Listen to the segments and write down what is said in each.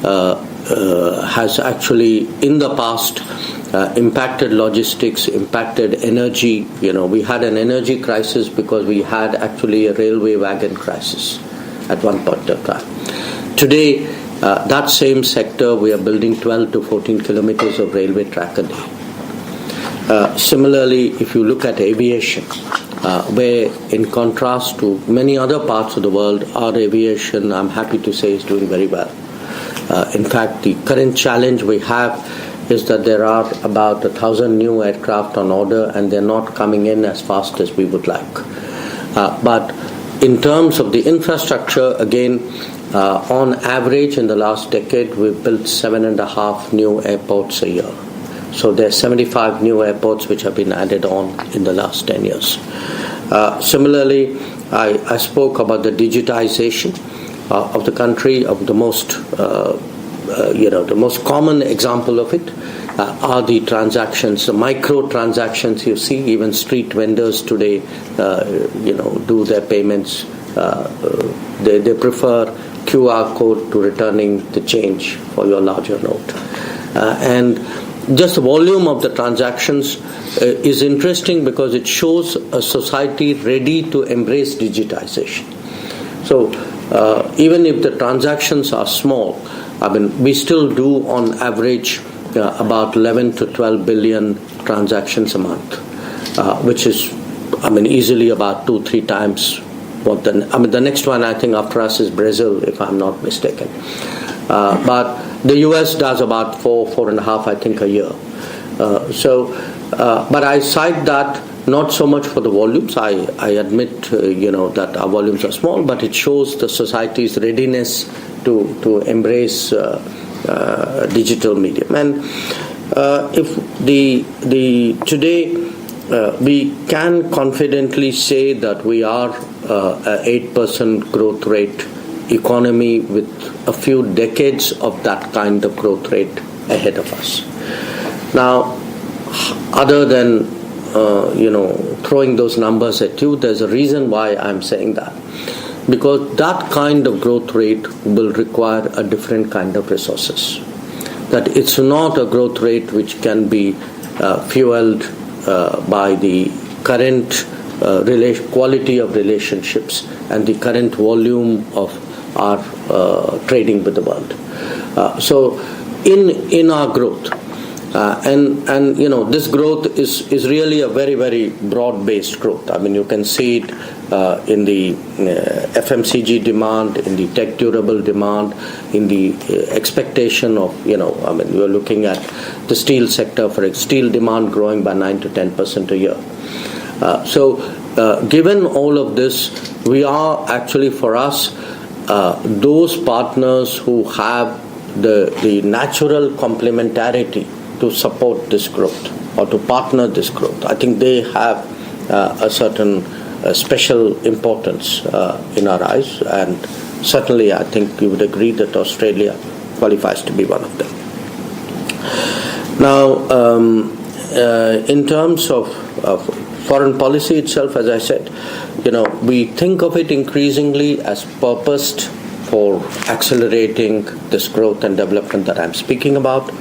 has actually in the past impacted logistics, impacted energy. We had an energy crisis because we had actually a railway wagon crisis at one point of time. Today, that same sector, we are building 12 to 14 kilometers of railway track a day. Similarly, if you look at aviation, where in contrast to many other parts of the world, our aviation, I'm happy to say, is doing very well. In fact, the current challenge we have is that there are about 1,000 new aircraft on order and they're not coming in as fast as we would like. But in terms of the infrastructure, again, on average in the last decade, we've built 7.5 new airports a year. So there are 75 new airports which have been added on in the last 10 years. Similarly, I spoke about the digitization of the country. Of the most, the most common example of it are the transactions, the micro transactions. You see, even street vendors today, do their payments. They prefer QR code to returning the change for your larger note, and just the volume of the transactions is interesting because it shows a society ready to embrace digitization. So even if the transactions are small, we still do on average about 11 to 12 billion transactions a month, which is, easily about 2-3 times what the next one I think after us is Brazil, if I'm not mistaken. But the US does about 4.5, I think, a year. But I cite that not so much for the volumes. I admit, that our volumes are small, but it shows the society's readiness to embrace digital medium. And if today we can confidently say that we are a 8% growth rate economy with a few decades of that kind of growth rate ahead of us. Now, other than throwing those numbers at you, there's a reason why I'm saying that. Because that kind of growth rate will require a different kind of resources. That it's not a growth rate which can be fueled by the current quality of relationships and the current volume of our trading with the world. So in our growth, and this growth is really a very, very broad-based growth. You can see it in the FMCG demand, in the tech durable demand, in the expectation of, we're looking at the steel sector, for steel demand growing by 9 to 10% a year. So given all of this, we are actually, for us, those partners who have the natural complementarity to support this growth or to partner this growth. I think they have a certain special importance in our eyes, and certainly I think you would agree that Australia qualifies to be one of them. Now, in terms of foreign policy itself, as I said, we think of it increasingly as purposed for accelerating this growth and development that I'm speaking about.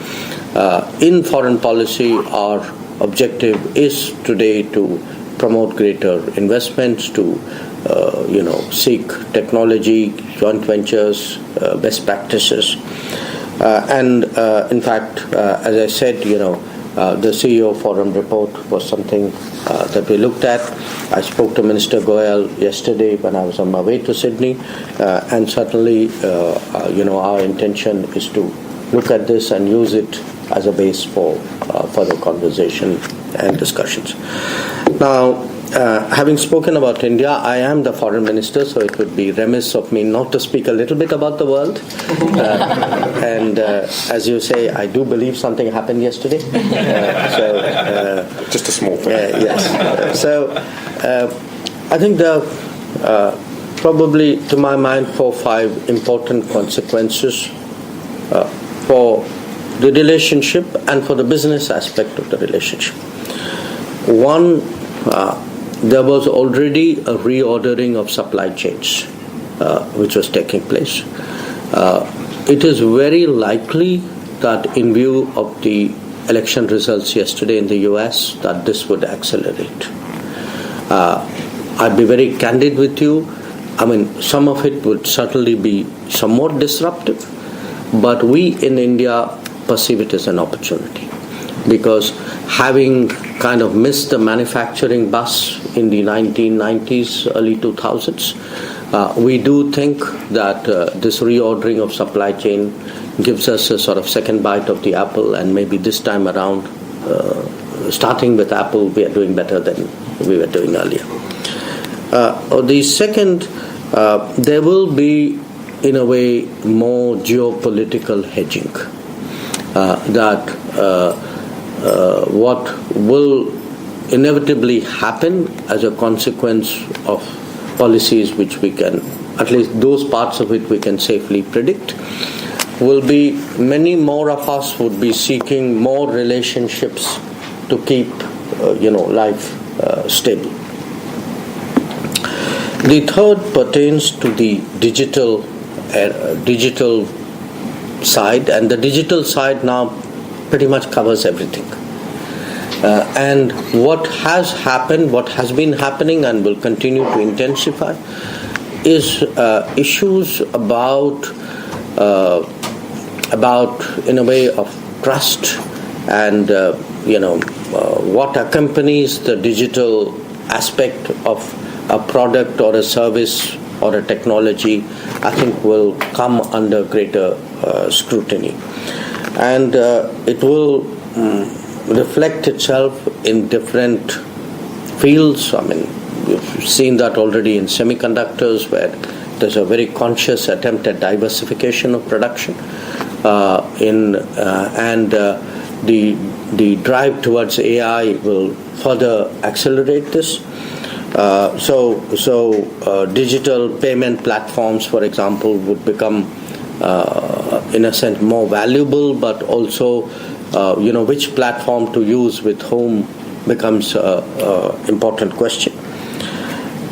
In foreign policy, our objective is today to promote greater investments, to seek technology, joint ventures, best practices. And in fact, as I said, the CEO Forum report was something that we looked at. I spoke to Minister Goyal yesterday when I was on my way to Sydney, and certainly, our intention is to look at this and use it as a base for further conversation and discussions. Now, having spoken about India, I am the foreign minister, so it would be remiss of me not to speak a little bit about the world. And as you say, I do believe something happened yesterday. Just a small thing. Yes. So I think there are probably, to my mind, 4 or 5 important consequences for the relationship and for the business aspect of the relationship. One, there was already a reordering of supply chains which was taking place. it is very likely that in view of the election results yesterday in the US, that this would accelerate. I'd be very candid with you. I mean, some of it would certainly be somewhat disruptive, but we in India perceive it as an opportunity, because having kind of missed the manufacturing bus in the 1990s, early 2000s, we do think that this reordering of supply chain gives us a sort of second bite of the apple, and maybe this time around, starting with Apple, we are doing better than we were doing earlier. The second, there will be, in a way, more geopolitical hedging. That what will inevitably happen as a consequence of policies which we can, at least those parts of it we can safely predict, will be many more of us would be seeking more relationships to keep life stable. The third pertains to the digital side, and the digital side now pretty much covers everything. And what has happened, what has been happening and will continue to intensify is issues about in a way of trust and what accompanies the digital aspect of a product or a service or a technology, I think will come under greater scrutiny. And it will reflect itself in different fields. I mean, we've seen that already in semiconductors, where there's a very conscious attempt at diversification of production, and the drive towards AI will further accelerate this. So digital payment platforms, for example, would become, in a sense, more valuable, but also, which platform to use with whom becomes an important question.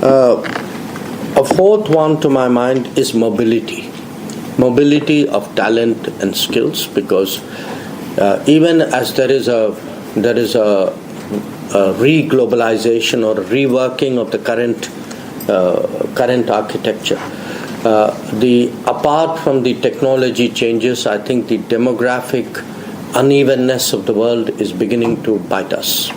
A fourth one, to my mind, is mobility of talent and skills, because even as there is a re-globalization or a reworking of the current architecture, apart from the technology changes, I think the demographic unevenness of the world is beginning to bite us.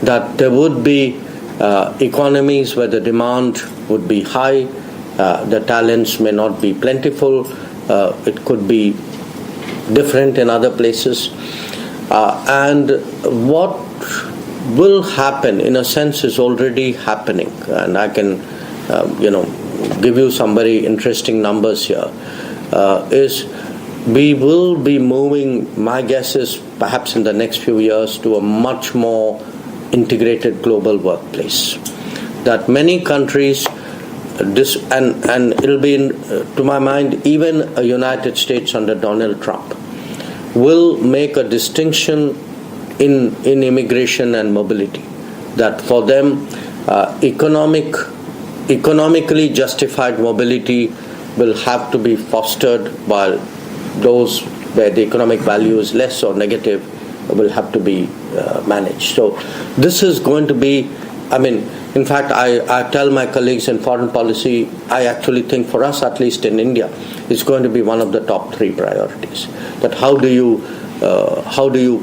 That there would be economies where the demand would be high, the talents may not be plentiful, it could be different in other places, and what will happen, in a sense, is already happening, and I can, give you some very interesting numbers here. Is we will be moving, my guess is perhaps in the next few years, to a much more integrated global workplace. That many countries, and it'll be, to my mind, even a United States under Donald Trump, will make a distinction in immigration and mobility. That for them, economically justified mobility will have to be fostered, while those where the economic value is less or negative will have to be managed. So this is going to be, in fact, I tell my colleagues in foreign policy, I actually think for us, at least in India, it's going to be one of the top 3 priorities. That how do you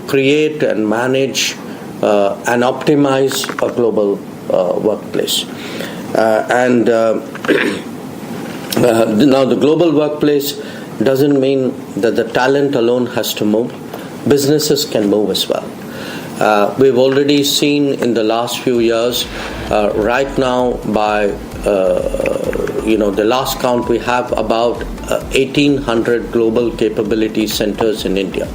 create and manage and optimize a global workplace? Now the global workplace doesn't mean that the talent alone has to move. Businesses can move as well. We've already seen in the last few years, right now by the last count, we have about 1,800 global capability centers in India.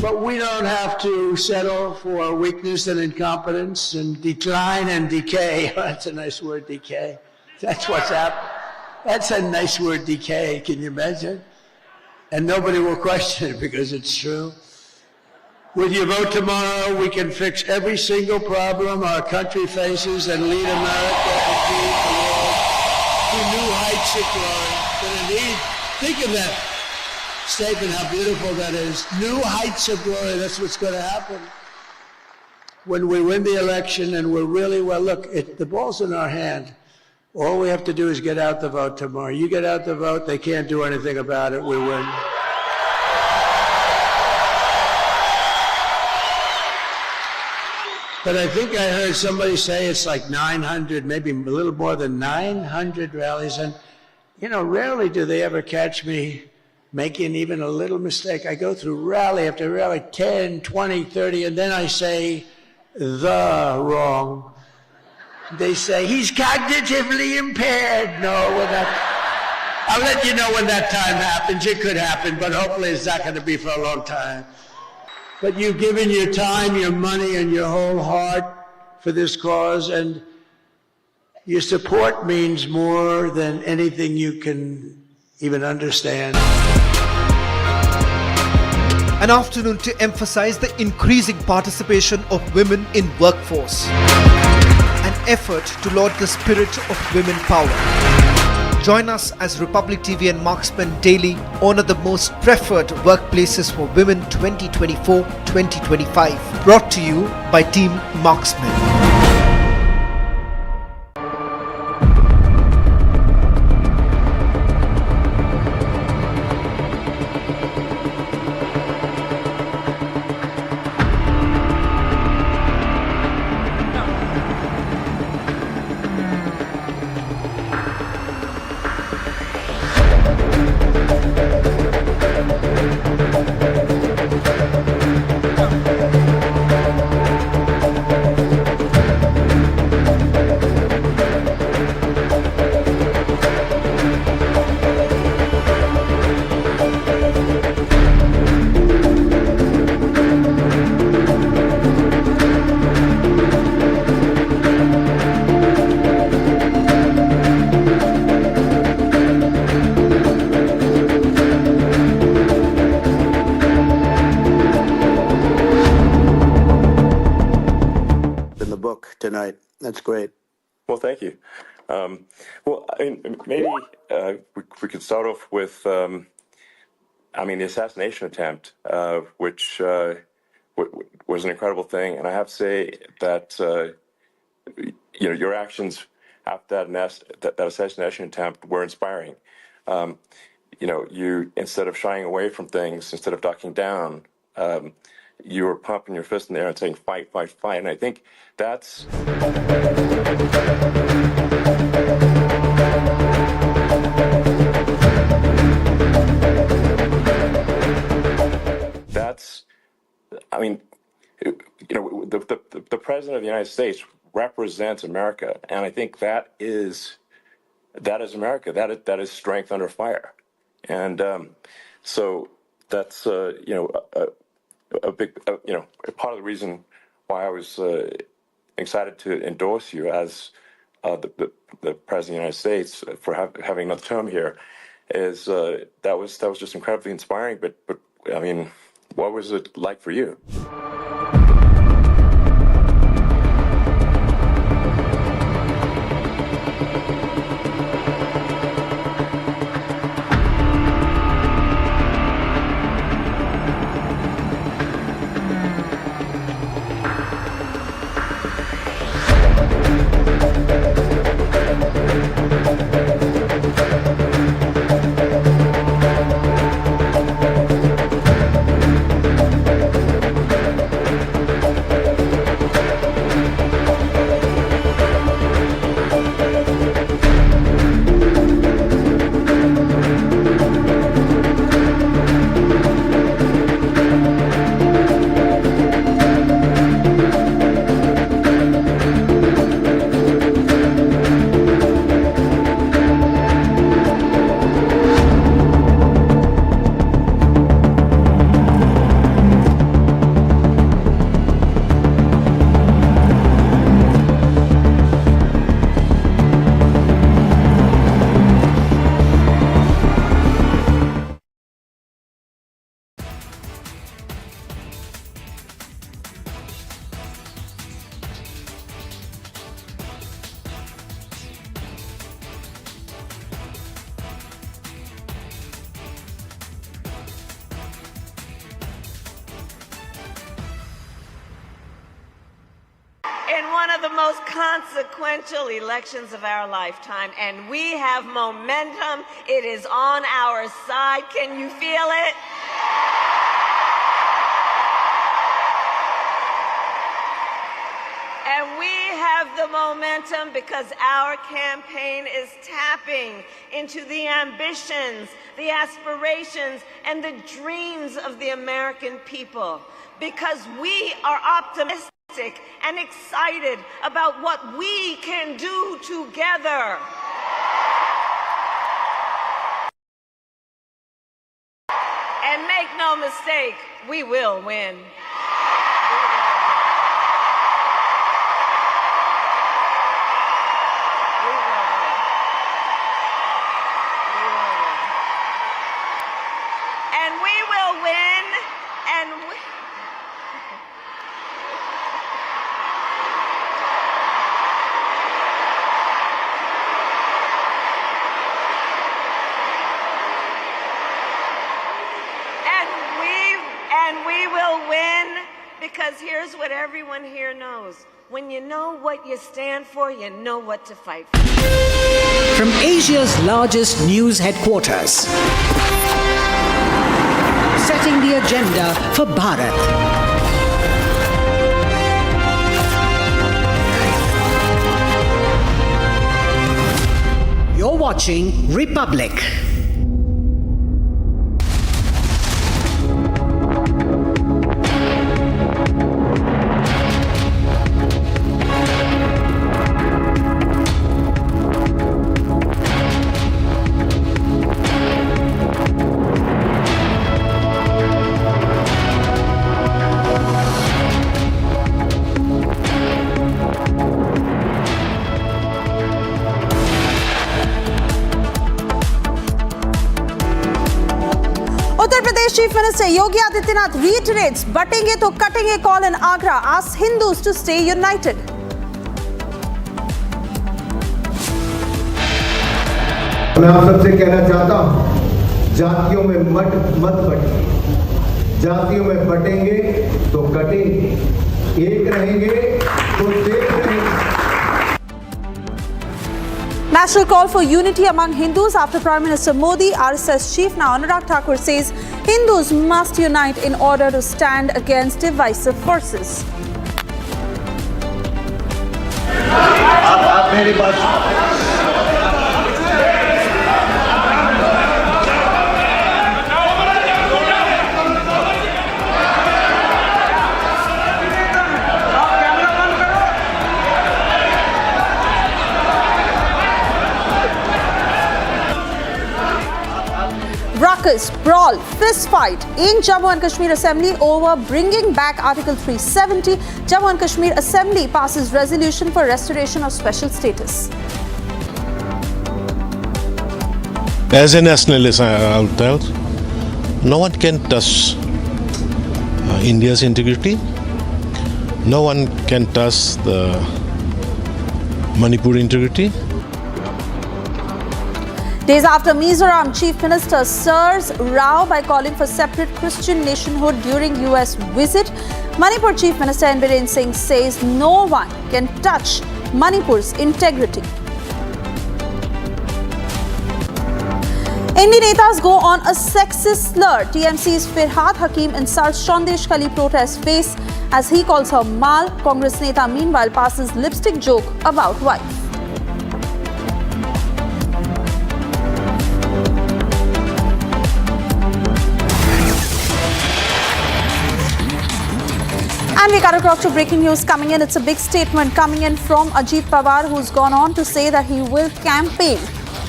But we don't have to settle for weakness and incompetence and decline and decay. That's a nice word, decay. That's what's happening. That's a nice word, decay. Can you imagine? And nobody will question it because it's true. With your vote tomorrow, we can fix every single problem our country faces and lead America and lead the world to new heights of glory. But indeed, think of that statement, how beautiful that is. New heights of glory, that's what's going to happen. When we win the election and we're really, well, look, the ball's in our hand. All we have to do is get out the vote tomorrow. You get out the vote, they can't do anything about it, we win. But I think I heard somebody say it's like 900, maybe a little more than 900 rallies. And, you know, rarely do they ever catch me making even a little mistake. I go through rally after rally, 10, 20, 30, and then I say the wrong. They say, he's cognitively impaired. No, we're not. I'll let you know when that time happens. It could happen, but hopefully it's not going to be for a long time. But you've given your time, your money, and your whole heart for this cause, and your support means more than anything you can even understand. An afternoon to emphasize the increasing participation of women in workforce. An effort to laud the spirit of women power. Join us as Republic TV and Marksman daily honor the most preferred workplaces for women 2024-2025. Brought to you by Team Marksman. Tonight. That's great. Well, thank you. Well, I mean, maybe we could start off with, the assassination attempt, which was an incredible thing. And I have to say that, your actions after that assassination attempt were inspiring. You, instead of shying away from things, instead of ducking down, you were pumping your fist in the air and saying, fight, fight, fight. And I think that's... the President of the United States represents America. And I think that is America. That is strength under fire. And so that's, a big, part of the reason why I was excited to endorse you as the President of the United States for having another term here is that was just incredibly inspiring. But I mean, what was it like for you? in one of the most consequential elections of our lifetime, and we have momentum. It is on our side. Can you feel it? And we have the momentum because our campaign is tapping into the ambitions, the aspirations, and the dreams of the American people. Because we are optimistic and excited about what we can do together. And make no mistake, we will win. Because here's what everyone here knows. When you know what you stand for, you know what to fight for. From Asia's largest news headquarters, setting the agenda for Bharat. You're watching Republic. Chief Minister Yogi Adityanath reiterates "Batenge to Katenge" call in Agra, asks Hindus to stay united. मैं आप सबसे कहना चाहता हूं, जातियों में मत बटिए, जातियों में बटेंगे तो कटेंगे, एक रहेंगे तो देख रहेंगे. National call for unity among Hindus after Prime Minister Modi. RSS chief now Anurag Thakur says Hindus must unite in order to stand against divisive forces. आप मेरी बात Ruckus, brawl, fist fight in Jammu and Kashmir Assembly over bringing back Article 370. Jammu and Kashmir Assembly passes resolution for restoration of special status. As a nationalist, I'll tell, no one can touch India's integrity. No one can touch the Manipur integrity. Days after Mizoram Chief Minister stirs row by calling for separate Christian nationhood during US visit, Manipur Chief Minister N. Biren Singh says no one can touch Manipur's integrity. Indian netas go on a sexist slur. TMC's Firhat Hakim insults Sandesh Khali protest face as he calls her Mal. Congress neta meanwhile passes lipstick joke about wife. And we got across to breaking news coming in. It's a big statement coming in from Ajit Pawar, who's gone on to say that he will campaign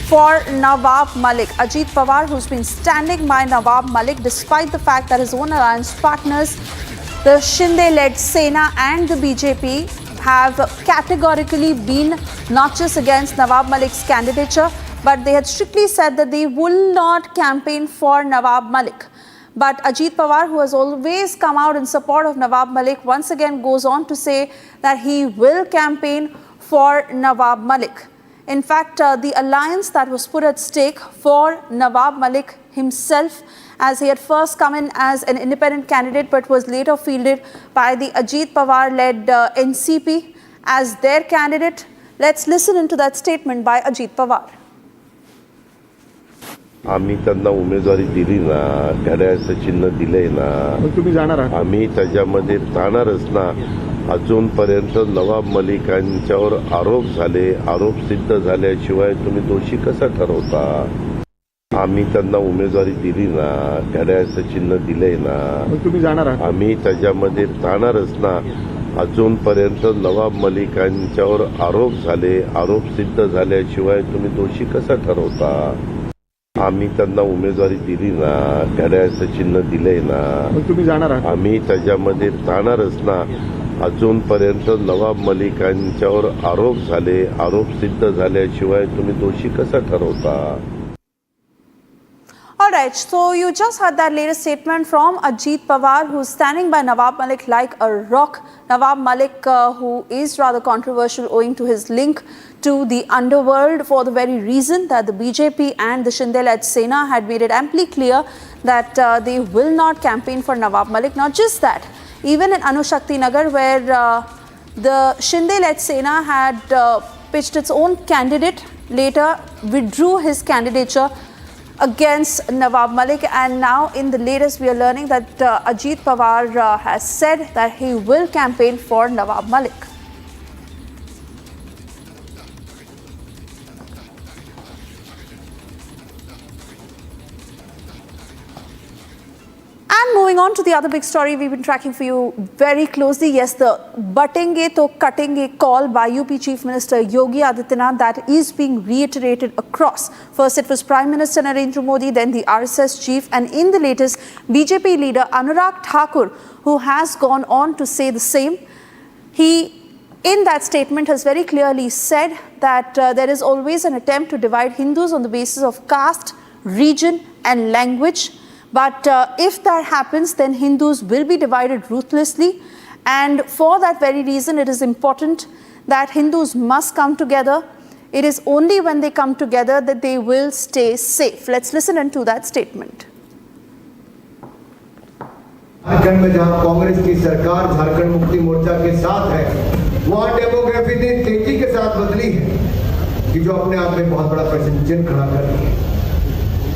for Nawab Malik. Ajit Pawar, who's been standing by Nawab Malik despite the fact that his own alliance partners, the Shinde-led Sena and the BJP, have categorically been not just against Nawab Malik's candidature, but they had strictly said that they will not campaign for Nawab Malik. But Ajit Pawar, who has always come out in support of Nawab Malik, once again goes on to say that he will campaign for Nawab Malik. In fact, the alliance that was put at stake for Nawab Malik himself, as he had first come in as an independent candidate but was later fielded by the Ajit Pawar-led NCP, as their candidate. Let's listen into that statement by Ajit Pawar. आम्ही त्यांना उमेदवारी दिली ना, घड्याळाचं चिन्ह दिलंय ना, तुम्ही जाणार आहात? आम्ही त्याच्यामध्ये जाणारच ना. अजूनपर्यंत नवाब मलिकांच्यावर आरोप झाले, आरोप सिद्ध झाल्याशिवाय तुम्ही दोषी कसा ठरवता? आम्ही त्यांना उमेदवारी दिली ना, घड्याळाचं चिन्ह दिलंय ना, तुम्ही जाणार आहात? आम्ही त्याच्यामध्ये जाणारच ना. अजूनपर्यंत नवाब मलिकांच्यावर आरोप झाले, आरोप सिद्ध झाल्याशिवाय तुम्ही दोषी कसा ठरवता? आम्ही त्यांना उमेदवारी दिली ना, घड्याळाचं चिन्ह दिलंय ना, तुम्ही जाणार आहात? आम्ही त्याच्यामध्ये जाणारच ना. अजूनपर्यंत नवाब मलिकांच्यावर आरोप झाले, आरोप सिद्ध झाल्याशिवाय तुम्ही दोषी कसा ठरवता? All right, so you just heard that latest statement from Ajit Pawar, who's standing by Nawab Malik like a rock. Nawab Malik, who is rather controversial owing to his link to the underworld, for the very reason that the BJP and the Shinde-led Sena had made it amply clear that they will not campaign for Nawab Malik. Not just that, even in Anushakti Nagar, where the Shinde-led Sena had pitched its own candidate, later withdrew his candidature against Nawab Malik, and now in the latest we are learning that Ajit Pawar has said that he will campaign for Nawab Malik. And moving on to the other big story we've been tracking for you very closely. Yes, the "Batenge to Katenge" call by UP Chief Minister Yogi Adityanath, that is being reiterated across. First it was Prime Minister Narendra Modi, then the RSS chief, and in the latest, BJP leader Anurag Thakur, who has gone on to say the same. He, in that statement, has very clearly said that there is always an attempt to divide Hindus on the basis of caste, region and language. But if that happens, then Hindus will be divided ruthlessly. And for that very reason, it is important that Hindus must come together. It is only when they come together that they will stay safe. Let's listen into that statement. Jharkhand में जहां कांग्रेस की सरकार झारखंड मुक्ति मोर्चा के साथ है, वहां demography इतनी तेजी के साथ बदली है कि जो अपने आप में बहुत बड़ा प्रश्न चिन्ह खड़ा कर रही है।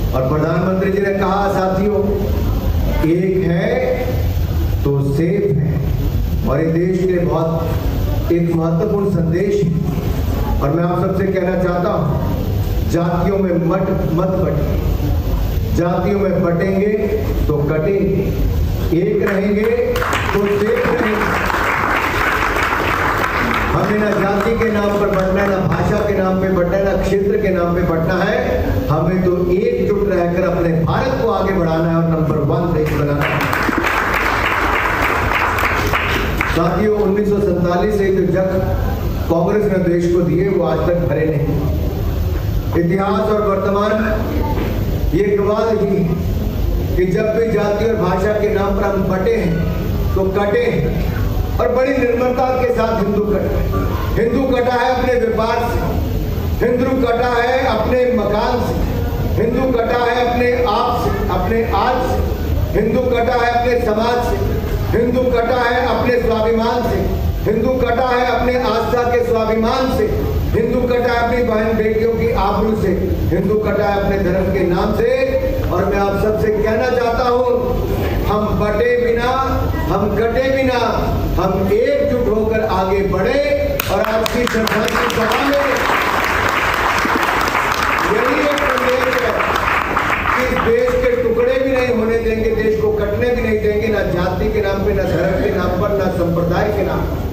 और प्रधानमंत्री जी ने कहा, साथियों, एक है तो सेफ है, और ये देश के बहुत एक महत्वपूर्ण संदेश है। और मैं आप सबसे कहना चाहता हूं, जातियों में मत बटिए, जातियों में बटेंगे तो कटेंगे, एक रहेंगे तो सेफ रहेंगे। हमें ना जाति के नाम पर बटना है, ना भाषा के नाम पे बटना है, ना क्षेत्र के नाम पे बटना है। हमें तो एकजुट रहकर अपने भारत को आगे बढ़ाना है और नंबर 1 देश बनाना है। साथियों, 1947 से जो जग कांग्रेस ने देश को दिए, वो आज तक भरे नहीं। इतिहास और वर्तमान ये गवाह ही कि जब भी जाति और भाषा के नाम पर हम बटे हैं तो कटे हैं, और बड़ी निर्मलता के साथ हिंदू कटा। हिंदू कटा है अपने व्यापार से, हिंदू कटा है अपने मकान से, हिंदू कटा है अपने आप से, अपने आज से, हिंदू कटा है अपने समाज से, हिंदू कटा है अपने स्वाभिमान से, हिंदू कटा है अपने आस्था के स्वाभिमान से, हिंदू कटा है अपनी बहन बेटियों की आबरू से, हिंदू कटा है अपने धर्म के नाम से। और मैं आप सबसे कहना चाहता हूँ, हम बटे बिना, हम कटे बिना, हम एकजुट होकर आगे बढ़े और आपकी श्रद्धांजलि सभा में यही एक संदेश है कि इस देश के टुकड़े भी नहीं होने देंगे, देश को कटने भी नहीं देंगे, ना जाति के नाम पे, ना धर्म के नाम पर, ना संप्रदाय के नाम पर।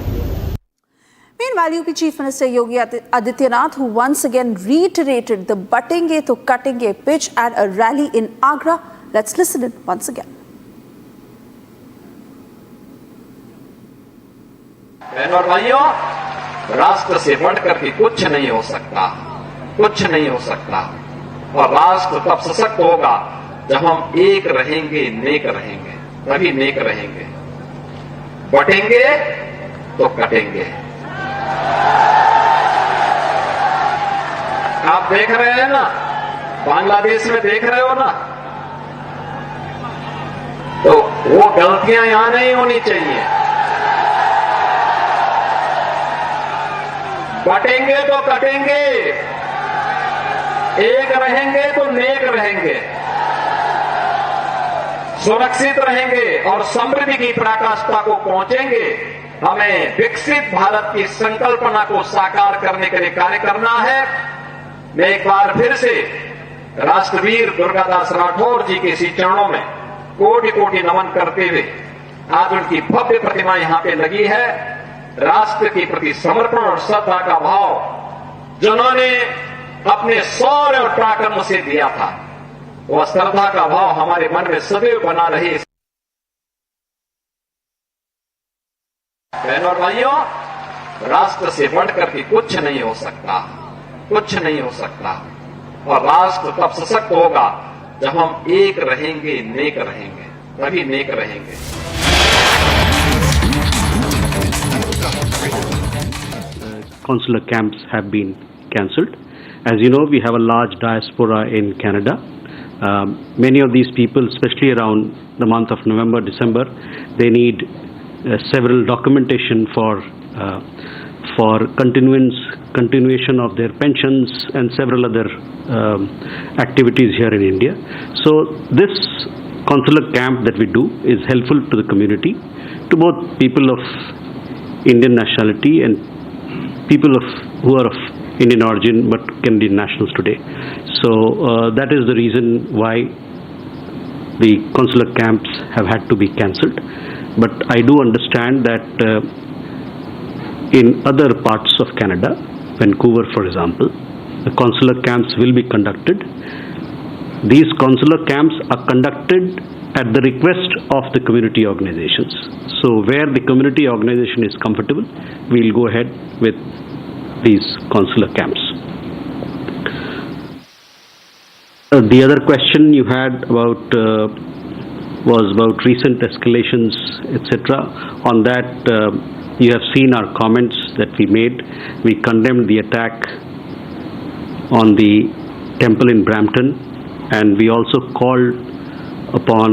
Meanwhile, UP Chief Minister Yogi Adityanath, who once again reiterated the "Batenge to Katenge" pitch at a rally in Agra. Let's listen it once again. बहनों और भाइयों, राष्ट्र से बढ़कर के कुछ नहीं हो सकता, कुछ नहीं हो सकता। और राष्ट्र तब सशक्त होगा जब हम एक रहेंगे, नेक रहेंगे, तभी नेक रहेंगे। बटेंगे तो कटेंगे। आप देख रहे हैं ना, बांग्लादेश में देख रहे हो ना, तो वो गलतियां यहां नहीं होनी चाहिए। बटेंगे तो कटेंगे, एक रहेंगे तो नेक रहेंगे, सुरक्षित रहेंगे और समृद्धि की पराकाष्ठा को पहुंचेंगे। हमें विकसित भारत की संकल्पना को साकार करने के लिए कार्य करना है। मैं एक बार फिर से राष्ट्रवीर दुर्गादास राठौर जी के इसी चरणों में कोटि कोटि नमन करते हुए, आज उनकी भव्य प्रतिमा यहां पे लगी है। राष्ट्र के प्रति समर्पण और श्रद्धा का भाव जिन्होंने अपने शौर्य और पराक्रम से दिया था, वह श्रद्धा का भाव हमारे मन में सदैव बना रहे। बहनों और भाइयों, राष्ट्र से बढ़कर के कुछ नहीं हो सकता, कुछ नहीं हो सकता। और राष्ट्र तब सशक्त होगा जब हम एक रहेंगे, नेक रहेंगे, तभी नेक रहेंगे। Consular camps have been cancelled. As you know, we have a large diaspora in Canada. Many of these people, especially around the month of November, December, they need several documentation for continuation of their pensions and several other activities here in India. So this consular camp that we do is helpful to the community, to both people of Indian nationality and people who are of Indian origin but Canadian nationals today. So that is the reason why the consular camps have had to be cancelled. But I do understand that in other parts of Canada, Vancouver for example, the consular camps will be conducted. These consular camps are conducted at the request of the community organizations. So where the community organization is comfortable, we'll go ahead with these consular camps. The other question you had about was about recent escalations, etc. On that, you have seen our comments that we made. We condemned the attack on the temple in Brampton, and we also called upon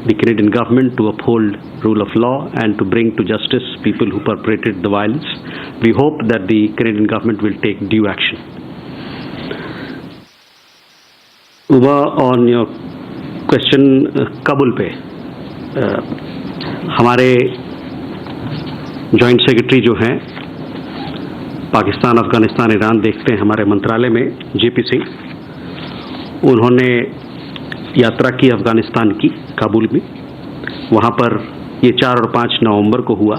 the Canadian government to uphold rule of law and to bring to justice people who perpetrated the violence. We hope that the Canadian government will take due action. Uba, on your question, Kabul पे हमारे joint secretary जो हैं Pakistan, Afghanistan, Iran देखते हैं हमारे मंत्रालय में, JP Singh, उन्होंने यात्रा की अफगानिस्तान की, काबुल में। वहाँ पर ये 4 और 5 नवंबर को हुआ।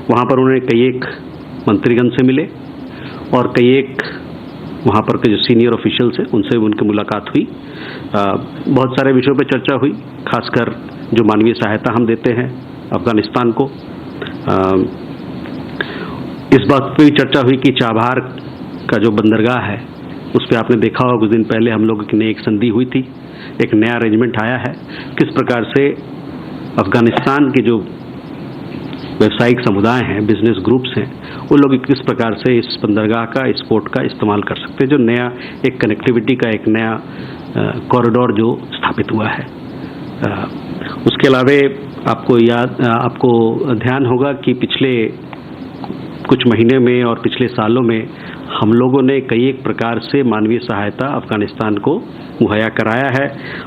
वहाँ पर उन्होंने कई एक मंत्रीगण से मिले और कई एक वहाँ पर के जो सीनियर ऑफिशियल्स हैं उनसे उनकी मुलाकात हुई। बहुत सारे विषयों पर चर्चा हुई, खासकर जो मानवीय सहायता हम देते हैं अफगानिस्तान को। इस बात पर भी चर्चा हुई कि चाबहार का जो बंदरगाह है उस पर आपने देखा होगा कुछ दिन पहले हम लोगों की एक संधि हुई थी, एक नया अरेंजमेंट आया है। किस प्रकार से अफगानिस्तान के जो व्यावसायिक समुदाय हैं, बिजनेस ग्रुप्स हैं, वो लोग किस प्रकार से इस बंदरगाह का, इस पोर्ट का इस्तेमाल कर सकते हैं। जो नया एक कनेक्टिविटी का एक नया कॉरिडोर जो स्थापित हुआ है। उसके अलावा आपको ध्यान होगा कि पिछले कुछ महीने में और पिछले सालों में हम लोगों ने कई एक प्रकार से मानवीय सहायता अफगानिस्तान को मुहैया कराया है।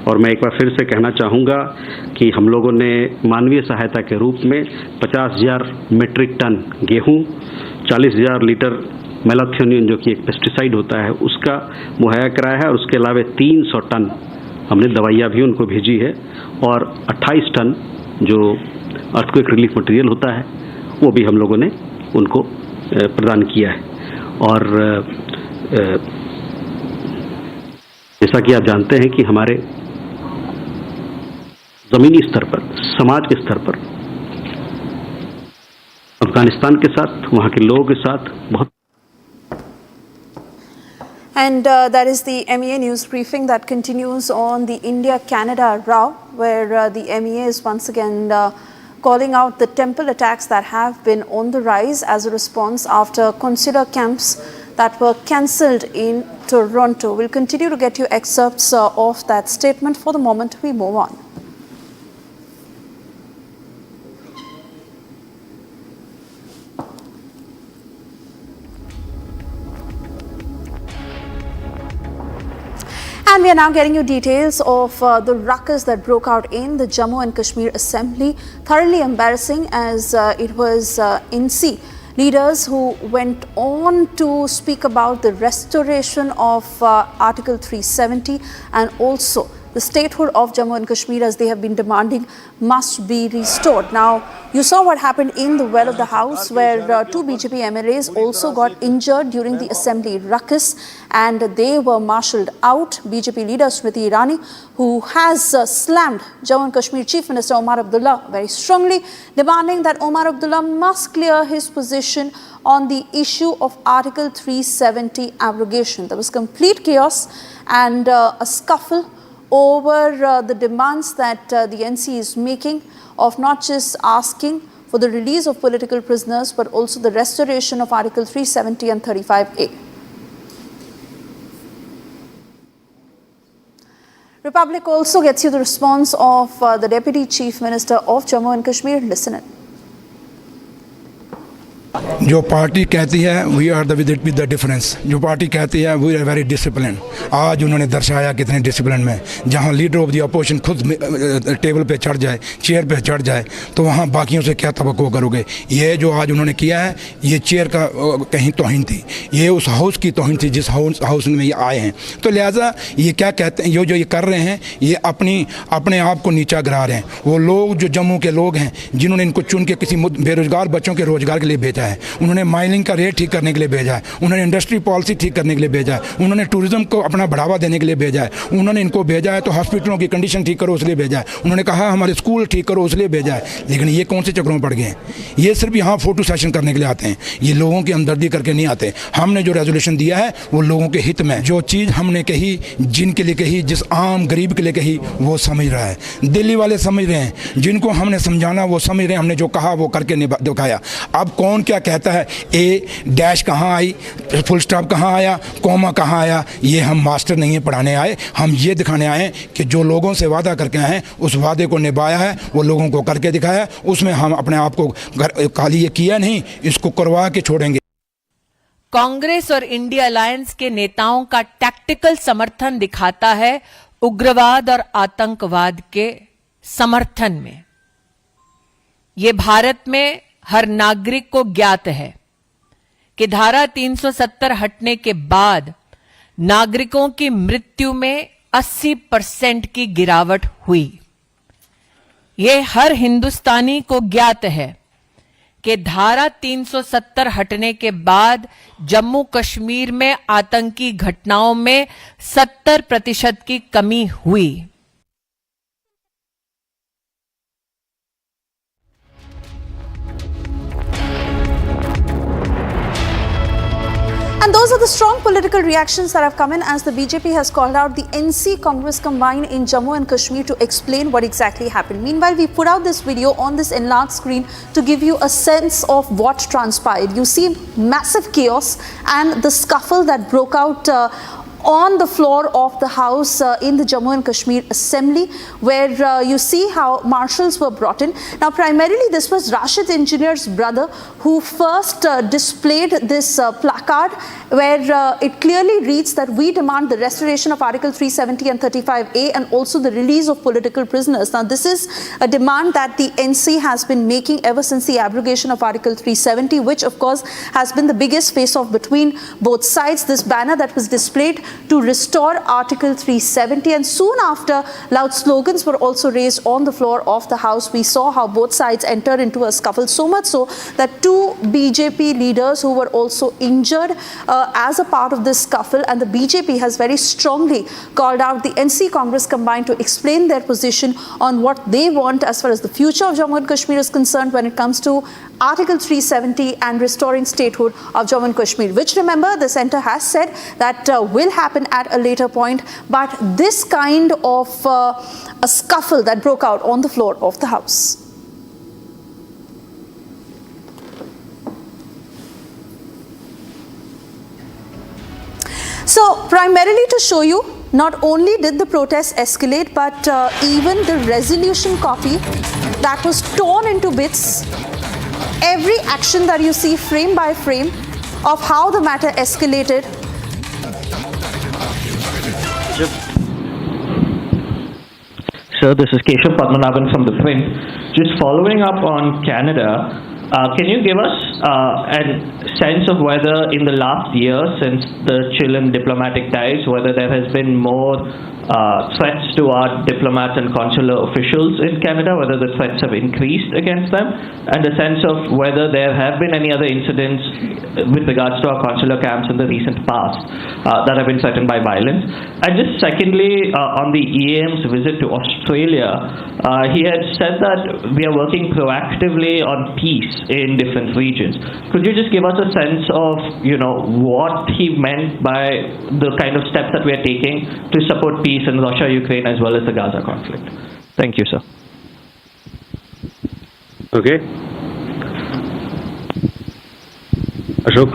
और मैं एक बार फिर से कहना चाहूँगा कि हम लोगों ने मानवीय सहायता के रूप में 50,000 मीट्रिक टन गेहूँ, 40,000 लीटर मेलाथियोनिन जो कि एक पेस्टिसाइड होता है उसका मुहैया कराया है। और उसके अलावा 300 टन हमने दवाइयाँ भी उनको भेजी है और 28 टन जो अर्थक्वेक रिलीफ मटेरियल होता है वो भी हम लोगों ने उनको प्रदान किया है। और जैसा कि आप जानते हैं कि हमारे ज़मीनी स्तर पर, समाज के स्तर पर अफगानिस्तान के साथ, वहाँ के लोगों के साथ बहुत। And that is the MEA news briefing that continues on the India-Canada row, where the MEA is once again calling out the temple attacks that have been on the rise as a response after consular camps that were cancelled in Toronto. We'll continue to get you excerpts of that statement. For the moment, we move on. And we are now getting you details of the ruckus that broke out in the Jammu and Kashmir Assembly. Thoroughly embarrassing, as it was NC leaders who went on to speak about the restoration of Article 370 and also the statehood of Jammu and Kashmir, as they have been demanding, must be restored. Now, you saw what happened in the well of the House, where two BJP MLAs also got injured during the assembly ruckus, and they were marshalled out. BJP leader Smriti Irani, who has slammed Jammu and Kashmir Chief Minister Omar Abdullah very strongly, demanding that Omar Abdullah must clear his position on the issue of Article 370 abrogation. There was complete chaos and a scuffle over the demands that the NC is making of not just asking for the release of political prisoners, but also the restoration of Article 370 and 35A. Republic also gets you the response of the Deputy Chief Minister of Jammu and Kashmir. Listen in. जो party कहती है we are with the difference, जो party कहती है we are very discipline, आज उन्होंने दर्शाया कितने डिसिप्लिन में। जहां लीडर ऑफ द अपोजिशन खुद टेबल पे चढ़ जाए, चेयर पे चढ़ जाए, तो वहां बाकियों से क्या तवक्को करोगे। ये जो आज उन्होंने किया है, ये चेयर का कहीं तौहीन थी, ये उस हाउस की तौहीन थी जिस हाउस में ये आए हैं। तो लिहाजा ये क्या कहते हैं, जो ये कर रहे हैं, ये अपने आप को नीचा गिरा रहे हैं। वो लोग जो जम्मू के लोग हैं, जिन्होंने इनको चुन के किसी बेरोजगार बच्चों के रोजगार के लिए भेजा है, उन्होंने माइनिंग का रेट ठीक करने के लिए भेजा है, उन्होंने इंडस्ट्री पॉलिसी ठीक करने के लिए भेजा है, उन्होंने टूरिज्म को अपना बढ़ावा देने के लिए भेजा है, उन्होंने इनको भेजा है तो हॉस्पिटलों की कंडीशन ठीक करो उसलिए भेजा है, उन्होंने कहा हमारे स्कूल ठीक करो उसलिए भेजा है। लेकिन ये कौन से चक्रों में पड़ गए हैं? ये सिर्फ यहाँ फोटो सेशन करने के लिए आते हैं, ये लोगों की हमदर्दी करके नहीं आते। हमने जो रेजोल्यूशन दिया है वो लोगों के हित में, जो चीज़ हमने कही, जिनके लिए कही, जिस आम गरीब के लिए कही, वो समझ रहा है। दिल्ली वाले समझ रहे हैं, जिनको हमने समझाना वो समझ रहे हैं, हमने जो कहा वो करके दिखाया। अब कौन क्या कहता है, ए डैश कहाँ आई, फुल स्टॉप कहाँ आया, कॉमा कहाँ आया, ये हम मास्टर नहीं है पढ़ाने आए, हम ये दिखाने आए कि जो लोगों से वादा करके आए हैं उस वादे को निभाया है, वो लोगों को करके दिखाया। उसमें हम अपने आप को खाली ये किया नहीं, इसको करवा के छोड़ेंगे। कांग्रेस और इंडिया अलायंस के नेताओं का टैक्टिकल समर्थन दिखाता है उग्रवाद और आतंकवाद के समर्थन में। ये भारत में हर नागरिक को ज्ञात है कि धारा 370 हटने के बाद नागरिकों की मृत्यु में 80% की गिरावट हुई। ये हर हिंदुस्तानी को ज्ञात है कि धारा 370 हटने के बाद जम्मू कश्मीर में आतंकी घटनाओं में 70% की कमी हुई। And those are the strong political reactions that have come in as the BJP has called out the NC Congress combine in Jammu and Kashmir to explain what exactly happened. Meanwhile, we put out this video on this enlarged screen to give you a sense of what transpired. You see massive chaos and the scuffle that broke out on the floor of the House in the Jammu and Kashmir Assembly, where you see how marshals were brought in. Now, primarily this was Rashid Engineer's brother who first displayed this placard, where it clearly reads that we demand the restoration of Article 370 and 35A and also the release of political prisoners. Now, this is a demand that the NC has been making ever since the abrogation of Article 370, which of course has been the biggest face-off between both sides. This banner that was displayed to restore Article 370, and soon after, loud slogans were also raised on the floor of the House. We saw how both sides entered into a scuffle, so much so that two BJP leaders who were also injured as a part of this scuffle, and the BJP has very strongly called out the NC Congress combined to explain their position on what they want as far as the future of Jammu and Kashmir is concerned when it comes to Article 370 and restoring statehood of Jammu and Kashmir, which, remember, the centre has said that will happen at a later point. But this kind of a scuffle that broke out on the floor of the House. So, primarily to show you, not only did the protests escalate, but even the resolution copy that was torn into bits, every action that you see frame by frame of how the matter escalated. sir. This is Keshav Padmanabhan from The Print. Just following up on Canada, can you give us a sense of whether in the last year, since the Chilean diplomatic ties, whether there has been more threats to our diplomats and consular officials in Canada, whether the threats have increased against them, and a sense of whether there have been any other incidents with regards to our consular camps in the recent past that have been threatened by violence. And just secondly, on the EAM's visit to Australia, he had said that we are working proactively on peace in different regions. Could you just give us a sense of, what he meant by the kind of steps that we are taking to support peace in Russia, Ukraine, as well as the Gaza conflict? Thank you, sir. Okay. Ashok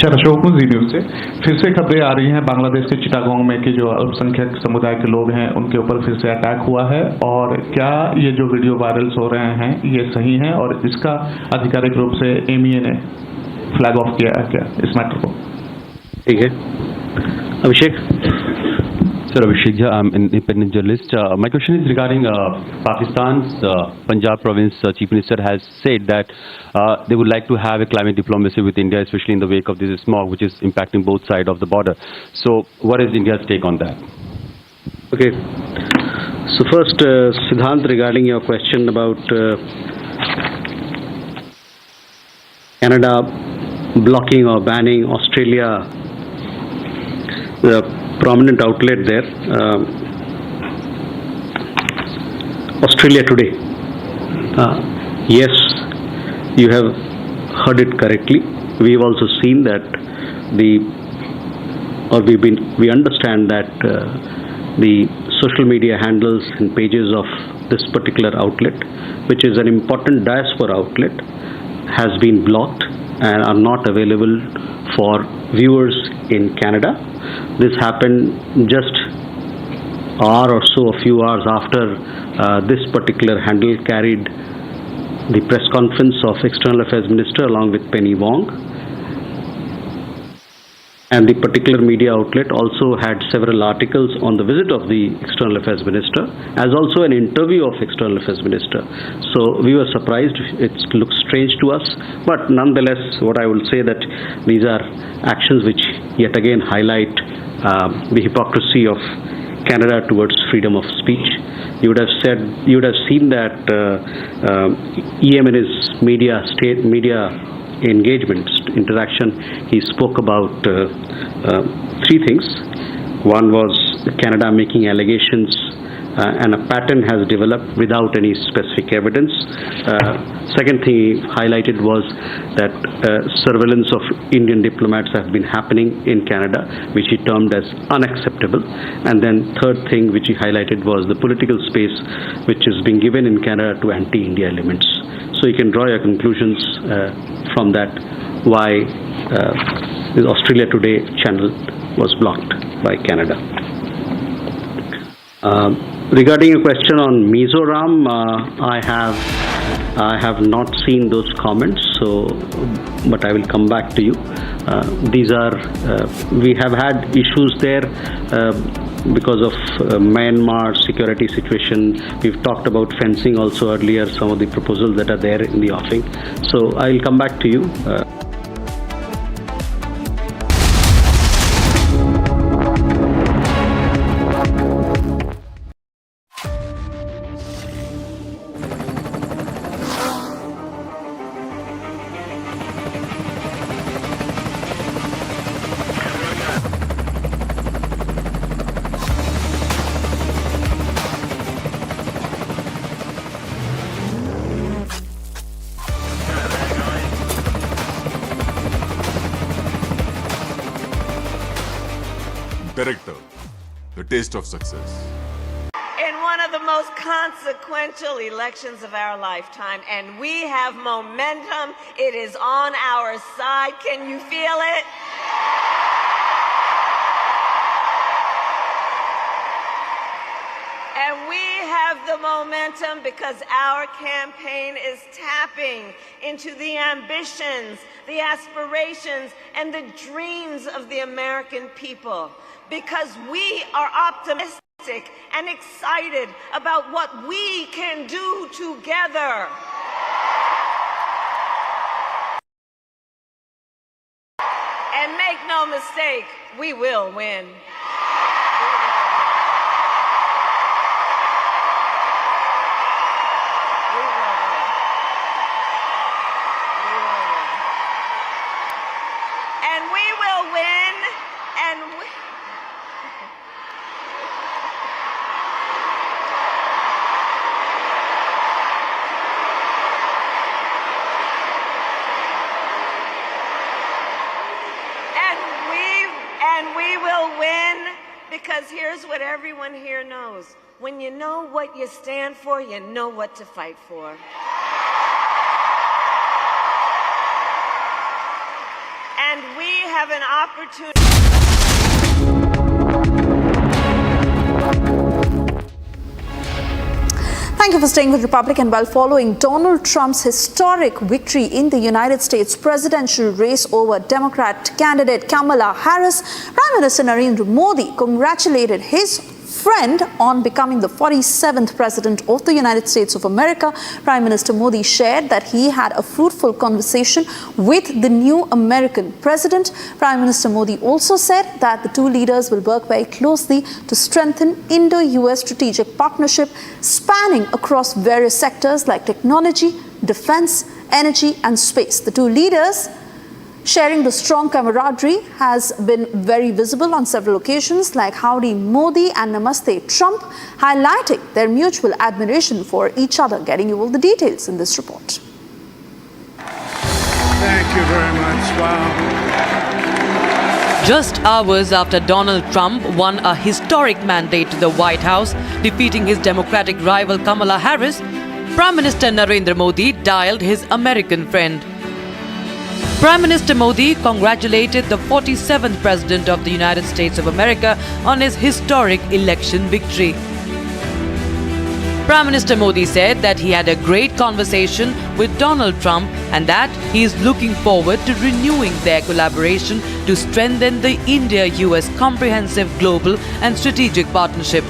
sir, Ashok ji news से फिर से खबरें आ रही हैं बांग्लादेश के चिटागोंग में कि जो अल्पसंख्यक समुदाय के लोग हैं उनके ऊपर फिर से अटैक हुआ है, और क्या ये जो वीडियो वायरल हो रहे हैं ये सही है, और इसका आधिकारिक रूप से एमईए ने फ्लैग ऑफ किया है क्या इस मैटर को? ठीक है, अभिषेक. Sir, Abhishek Jha, I'm an independent journalist. My question is regarding Pakistan's Punjab province chief minister has said that they would like to have a climate diplomacy with India, especially in the wake of this smog, which is impacting both sides of the border. So, what is India's take on that? Okay. So first, Siddhant, regarding your question about Canada blocking or banning Australia, the prominent outlet there, Australia Today. Yes, you have heard it correctly. We've also seen that we understand that the social media handles and pages of this particular outlet, which is an important diaspora outlet, has been blocked and are not available for viewers in Canada. This happened just an hour or so, a few hours after this particular handle carried the press conference of External Affairs Minister along with Penny Wong. And the particular media outlet also had several articles on the visit of the External Affairs Minister, as also an interview of External Affairs Minister. So we were surprised. It looks strange to us, but nonetheless, what I will say that these are actions which yet again highlight the hypocrisy of Canada towards freedom of speech. You would have seen that EM in his media engagement interaction, he spoke about three things. One was Canada making allegations and a pattern has developed without any specific evidence. Second thing he highlighted was that surveillance of Indian diplomats have been happening in Canada, which he termed as unacceptable. And then third thing which he highlighted was the political space which is being given in Canada to anti-India elements. So you can draw your conclusions from that why the Australia Today channel was blocked by Canada. Regarding a question on Mizoram, I have not seen those comments, but I will come back to you. We have had issues there because of Myanmar security situation. We've talked about fencing also earlier, some of the proposals that are there in the offing. So I will come back to you. Director, the taste of success. In one of the most consequential elections of our lifetime, and we have momentum. It is on our side. Can you feel it? And we have the momentum because our campaign is tapping into the ambitions, the aspirations, and the dreams of the American people. Because we are optimistic. and excited about what we can do together. And make no mistake, we will win. And we will win, and we... And we will win, because here's what everyone here knows. When you know what you stand for, you know what to fight for. And we have an opportunity. Thank you for staying with Republic. And while following Donald Trump's historic victory in the United States presidential race over Democrat candidate Kamala Harris, Prime Minister Narendra Modi congratulated his friend on becoming the 47th President of the United States of America. Prime Minister Modi shared that he had a fruitful conversation with the new American president. Prime Minister Modi also said that the two leaders will work very closely to strengthen Indo-US strategic partnership spanning across various sectors like technology, defense, energy and space. The two leaders sharing the strong camaraderie has been very visible on several occasions like Howdy Modi and Namaste Trump, highlighting their mutual admiration for each other. Getting you all the details in this report. Thank you very much. Wow. Just hours after Donald Trump won a historic mandate to the White House, defeating his Democratic rival Kamala Harris, Prime Minister Narendra Modi dialed his American friend. Prime Minister Modi congratulated the 47th President of the United States of America on his historic election victory. Prime Minister Modi said that he had a great conversation with Donald Trump and that he is looking forward to renewing their collaboration to strengthen the India-US comprehensive global and strategic partnership.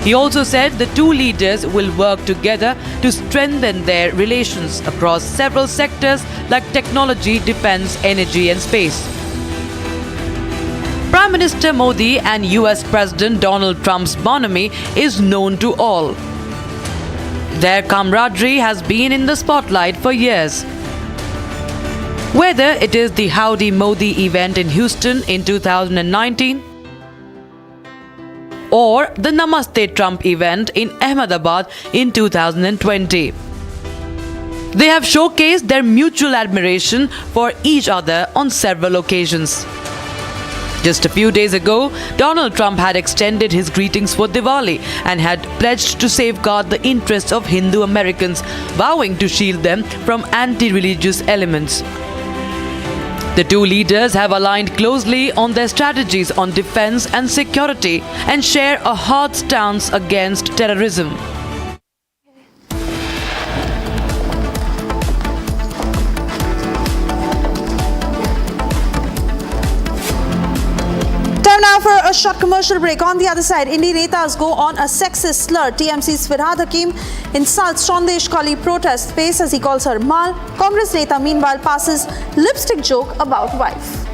He also said the two leaders will work together to strengthen their relations across several sectors like technology, defense, energy and space. Prime Minister Modi and US President Donald Trump's bonhomie is known to all. Their camaraderie has been in the spotlight for years. Whether it is the Howdy Modi event in Houston in 2019, or the Namaste Trump event in Ahmedabad in 2020. They have showcased their mutual admiration for each other on several occasions. Just a few days ago, Donald Trump had extended his greetings for Diwali and had pledged to safeguard the interests of Hindu Americans, vowing to shield them from anti-religious elements. The two leaders have aligned closely on their strategies on defense and security and share a hard stance against terrorism. Time now for a short commercial break. On the other side, Indian netas go on a sexist slur. TMC's Firhad Hakim insults Sandesh Kali protest face as he calls her Mal. Congress neta meanwhile passes lipstick joke about wife.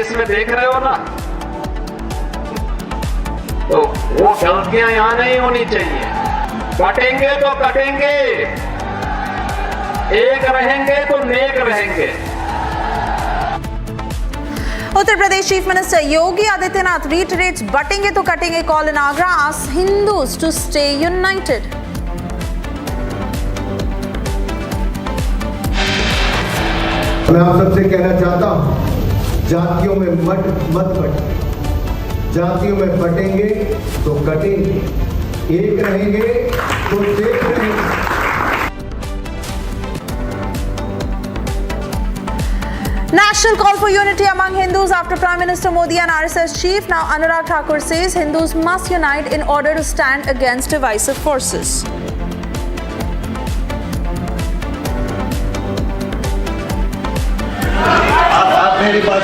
इसमें देख रहे हो ना, तो वो गलतियां यहां नहीं होनी चाहिए। कटेंगे तो कटेंगे, एक रहेंगे तो नेक रहेंगे। Uttar Pradesh Chief Minister Yogi Adityanath reiterates butting to cutting call in Agra, asks Hindus to stay united. मैं आप सबसे कहना चाहता हूं, जातियों में मत बटें, जातियों में बटेंगे तो कटेंगे, एक रहेंगे तो एक रहेंगे। National call for unity among Hindus after Prime Minister Modi and RSS chief. Now Anurag Thakur says Hindus must unite in order to stand against divisive forces. आप मेरी बात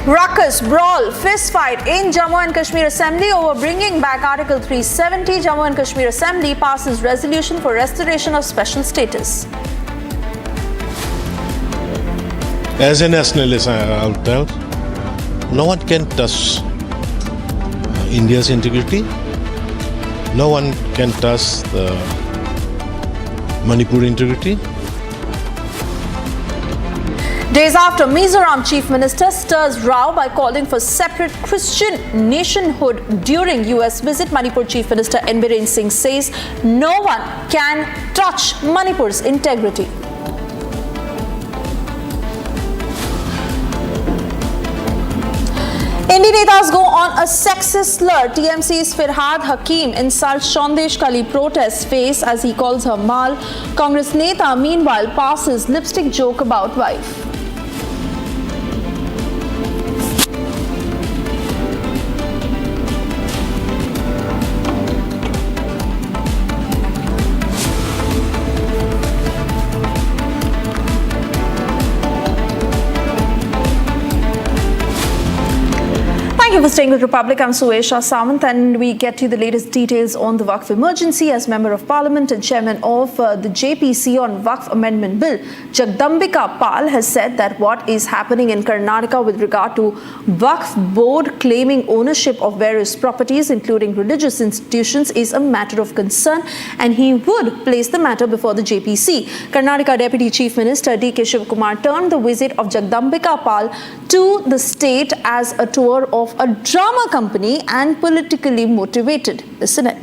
Ruckus, brawl, fist fight in Jammu and Kashmir Assembly over bringing back Article 370. Jammu and Kashmir Assembly passes resolution for restoration of special status. As a nationalist, I'll tell, no one can touch India's integrity. No one can touch the Manipur integrity. Days after, Mizoram Chief Minister stirs row by calling for separate Christian nationhood during US visit. Manipur Chief Minister N. Biren Singh says no one can touch Manipur's integrity. Indie netas go on a sexist slur. TMC's Firhad Hakim insults Shondesh Kali protest face as he calls her Mal. Congress neta meanwhile passes lipstick joke about wife. Thank you for staying with Republic. I'm Suesha Samant, and we get you the latest details on the Waqf emergency. As Member of Parliament and Chairman of the JPC on Waqf Amendment Bill, Jagdambika Pal has said that what is happening in Karnataka with regard to Waqf board claiming ownership of various properties, including religious institutions, is a matter of concern, and he would place the matter before the JPC. Karnataka Deputy Chief Minister D.K. Shivakumar turned the visit of Jagdambika Pal to the state as a tour of a drama company and politically motivated. Listen in.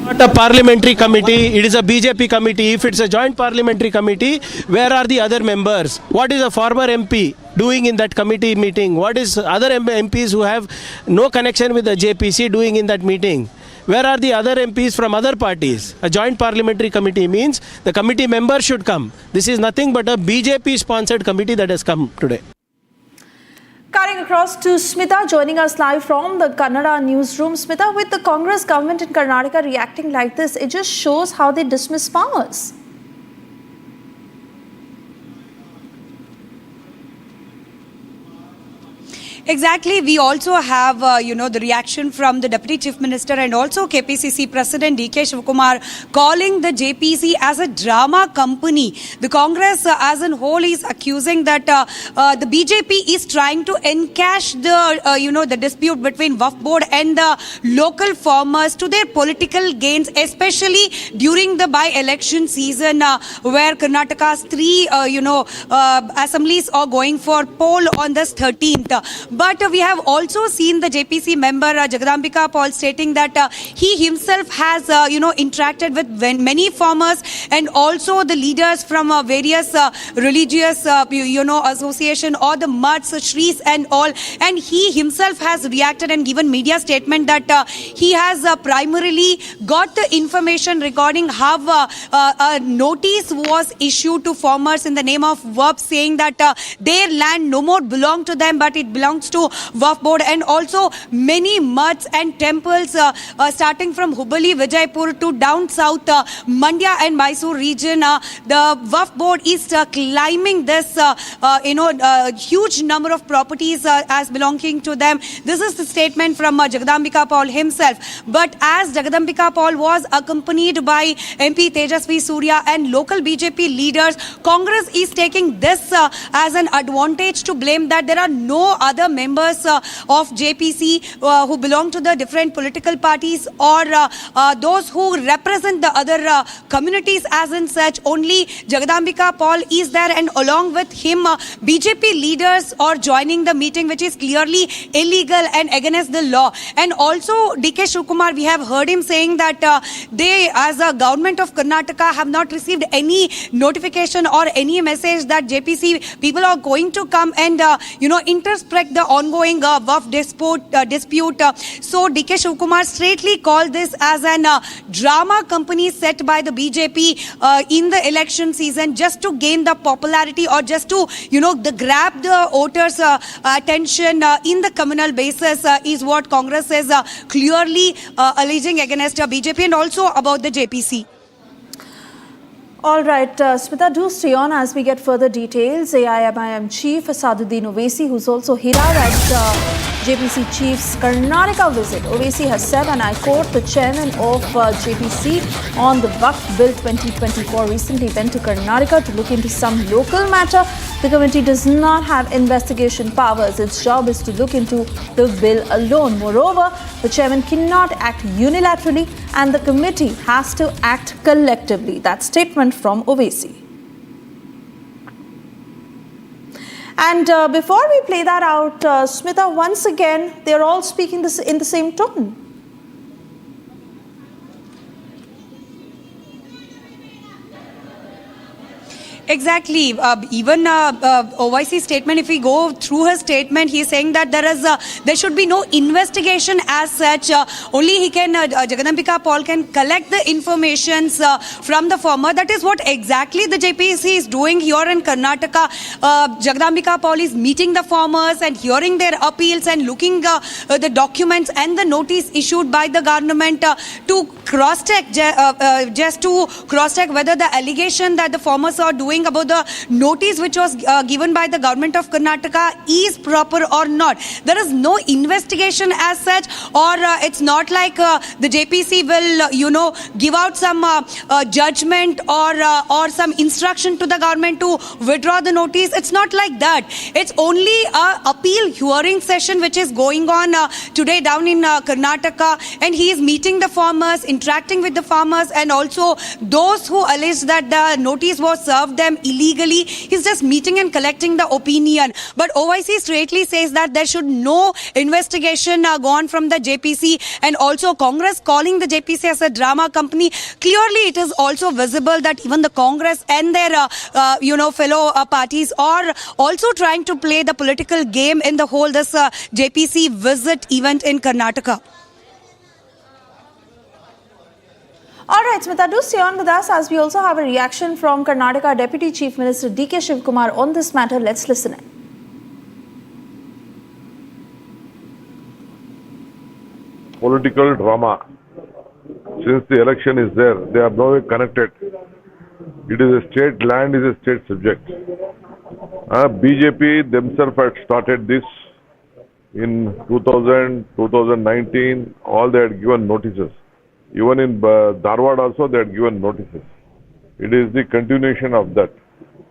Not a parliamentary committee, it is a BJP committee. If it's a joint parliamentary committee, where are the other members? What is a former MP doing in that committee meeting? What is other MPs who have no connection with the JPC doing in that meeting? Where are the other MPs from other parties? A joint parliamentary committee means the committee members should come. This is nothing but a BJP-sponsored committee that has come today. Cutting across to Smita, joining us live from the Kannada newsroom. Smita, with the Congress government in Karnataka reacting like this, it just shows how they dismiss farmers. Exactly. We also have, the reaction from the Deputy Chief Minister and also KPCC President D.K. Shivakumar calling the JPC as a drama company. The Congress as a whole is accusing that the BJP is trying to encash the dispute between Waqf board and the local farmers to their political gains, especially during the by-election season where Karnataka's three, assemblies are going for poll on this 13th. But we have also seen the JPC member Jagdambika Pal stating that he himself has, interacted with many farmers and also the leaders from various religious, association or the Mats, Shrees and all. And he himself has reacted and given media statement that he has primarily got the information regarding how a notice was issued to farmers in the name of Waqf saying that their land no more belong to them but it belongs regards to Waqf board, and also many mats and temples starting from Hubballi, Vijaypur to down south, Mandya and Mysore region. The Waqf board is claiming this, huge number of properties as belonging to them. This is the statement from Jagadambika Paul himself. But as Jagadambika Paul was accompanied by MP Tejasvi Surya and local BJP leaders, Congress is taking this as an advantage to blame that there are no other members of JPC who belong to the different political parties or those who represent the other communities as in such. Only Jagadambika Paul is there, and along with him BJP leaders are joining the meeting, which is clearly illegal and against the law. And also DK Shivkumar, we have heard him saying that they as a government of Karnataka have not received any notification or any message that JPC people are going to come and interspect the ongoing Waqf dispute. So DK Shivkumar straightly called this as an drama company set by the BJP in the election season just to gain the popularity or just to grab the voters attention in the communal basis is what Congress is clearly alleging against BJP and also about the JPC. All right, Smita, do stay on as we get further details. AIMIM Chief Asaduddin Owaisi, who's also here at JPC Chief's Karnataka visit. Owaisi has said, and I quote, the chairman of JPC on the Waqf Bill 2024 recently went to Karnataka to look into some local matter. The committee does not have investigation powers. Its job is to look into the bill alone. Moreover, the chairman cannot act unilaterally and the committee has to act collectively. That statement from Owaisi. And before we play that out, Smita, once again, they're all speaking this in the same tone. Exactly. Even Owaisi's statement, if we go through his statement, he is saying that there should be no investigation as such. Only he can, Jagadambika Paul can collect the information from the farmer. That is what exactly the JPC is doing here in Karnataka. Jagadambika Paul is meeting the farmers and hearing their appeals and looking the documents and the notice issued by the government to cross-check, just to cross-check whether the allegation that the farmers are doing about the notice which was given by the government of Karnataka is proper or not. There is no investigation as such, or it's not like the JPC will, give out some judgment or some instruction to the government to withdraw the notice. It's not like that. It's only a appeal hearing session which is going on today down in Karnataka, and he is meeting the farmers, interacting with the farmers, and also those who allege that the notice was served them illegally. He's just meeting and collecting the opinion. But OIC straightly says that there should no investigation go on from the JPC, and also Congress calling the JPC as a drama company. Clearly, it is also visible that even the Congress and their fellow parties are also trying to play the political game in the whole this JPC visit event in Karnataka. All right, Smita, do stay on with us as we also have a reaction from Karnataka Deputy Chief Minister DK Shivkumar on this matter. Let's listen in. Political drama. Since the election is there, they are now connected. It is a state, land is a state subject. BJP themselves had started this in 2000, 2019, all they had given notices. Even in Dharwad also they had given notices. It is the continuation of that.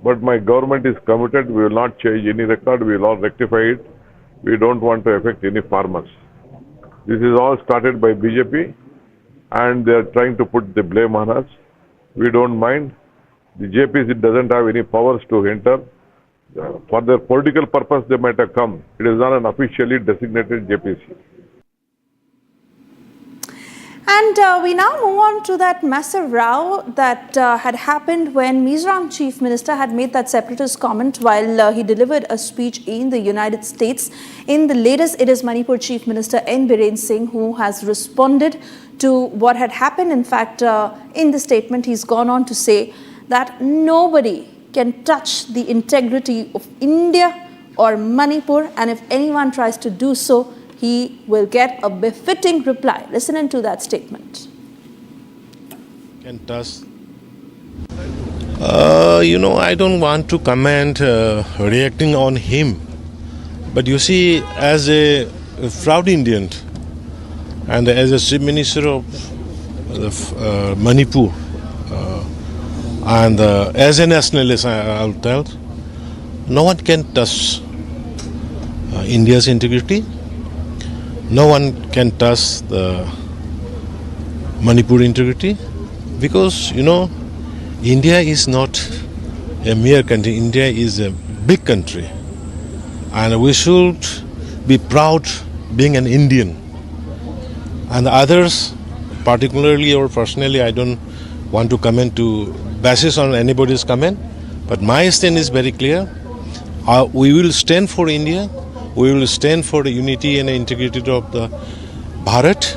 But my government is committed. We will not change any record. We will not rectify it. We don't want to affect any farmers. This is all started by BJP, and they are trying to put the blame on us. We don't mind. The JPC doesn't have any powers to enter. For their political purpose, they might have come. It is not an officially designated JPC. And we now move on to that massive row that had happened when Mizoram Chief Minister had made that separatist comment while he delivered a speech in the United States. In the latest, it is Manipur Chief Minister N. Biren Singh who has responded to what had happened. In fact, in the statement, he's gone on to say that nobody can touch the integrity of India or Manipur, and if anyone tries to do so, he will get a befitting reply. Listen to that statement. Can touch. I don't want to comment reacting on him. But you see, as a proud Indian and as a Chief Minister of Manipur and as a nationalist, I'll tell, no one can touch India's integrity. No one can touch the Manipur integrity because, India is not a mere country. India is a big country. And we should be proud being an Indian. And others, particularly or personally, I don't want to comment to basis on anybody's comment. But my stand is very clear. We will stand for India. We will stand for the unity and integrity of the Bharat.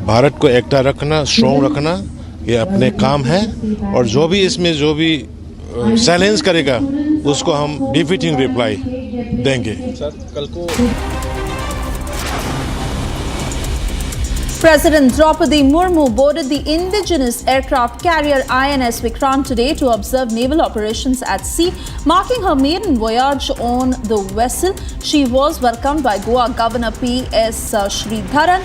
Bharat को एकता रखना, strong रखना, ये अपने काम है. और जो भी इसमें चैलेंज करेगा, उसको हम डिफीटिंग रिप्लाई देंगे. कल को President Draupadi Murmu boarded the indigenous aircraft carrier INS Vikrant today to observe naval operations at sea, marking her maiden voyage on the vessel. She was welcomed by Goa Governor P.S. Sridharan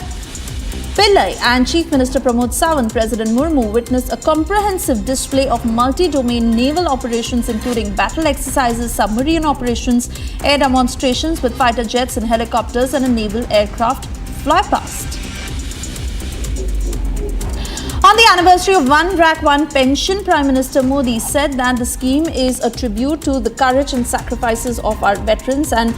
Pillai and Chief Minister Pramod Sawant. President Murmu witnessed a comprehensive display of multi-domain naval operations including battle exercises, submarine operations, air demonstrations with fighter jets and helicopters, and a naval aircraft flypast. On the anniversary of One Rank One Pension, Prime Minister Modi said that the scheme is a tribute to the courage and sacrifices of our veterans and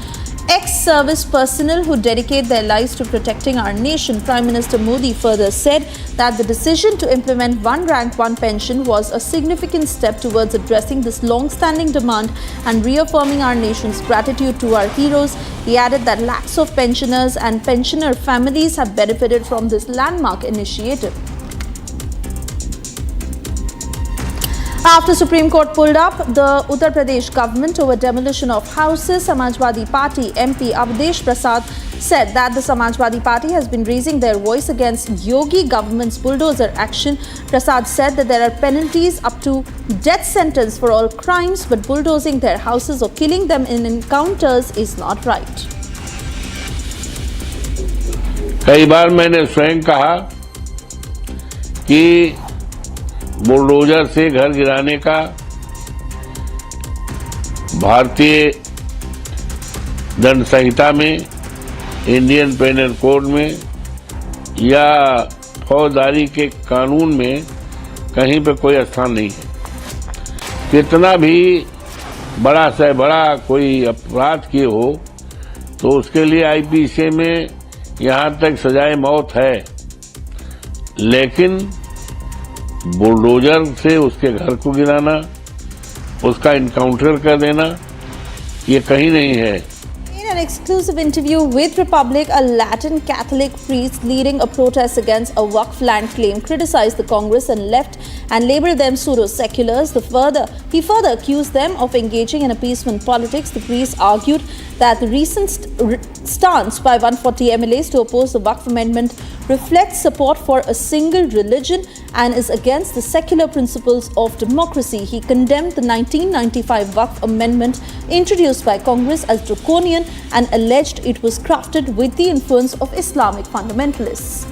ex-service personnel who dedicate their lives to protecting our nation. Prime Minister Modi further said that the decision to implement One Rank One Pension was a significant step towards addressing this long-standing demand and reaffirming our nation's gratitude to our heroes. He added that lakhs of pensioners and pensioner families have benefited from this landmark initiative. After Supreme Court pulled up the Uttar Pradesh government over demolition of houses, Samajwadi Party MP Avdesh Prasad said that the Samajwadi Party has been raising their voice against Yogi government's bulldozer action. Prasad said that there are penalties up to death sentence for all crimes, but bulldozing their houses or killing them in encounters is not right. कई बार मैंने स्वयं कहा कि bulldozer से घर गिराने का भारतीय दंड संहिता में, इंडियन पेनल कोड में या फौजदारी के कानून में कहीं पे कोई स्थान नहीं है. कितना भी बड़ा से बड़ा कोई अपराध किए हो तो उसके लिए आईपीसी में यहां तक सजाए मौत है, लेकिन बुलडोजर से उसके घर को गिराना, उसका इनकाउंटर कर देना, ये कहीं नहीं है. In an exclusive interview with Republic, a Latin Catholic priest leading a protest against a Waqf land claim criticized the Congress and left and labeled them pseudo-seculars. He further accused them of engaging in appeasement politics. The priest argued that the recent stance by 140 MLAs to oppose the Waqf amendment reflects support for a single religion and is against the secular principles of democracy. He condemned the 1995 Waqf amendment introduced by Congress as draconian and alleged it was crafted with the influence of Islamic fundamentalists.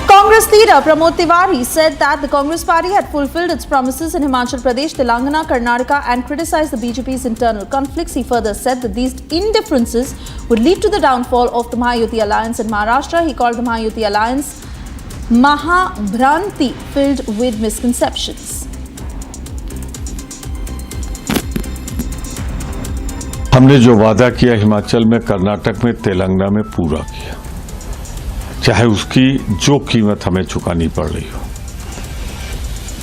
Congress leader Pramod Tiwari said that the Congress party had fulfilled its promises in Himachal Pradesh, Telangana, Karnataka and criticized the BJP's internal conflicts. He further said that these indifferences would lead to the downfall of the Mahayuti alliance in Maharashtra. He called the Mahayuti alliance Mahabhranti, filled with misconceptions. हमने जो वादा किया हिमाचल में, कर्नाटक में, तेलंगाना में पूरा किया, चाहे उसकी जो कीमत हमें चुकानी पड़ रही हो.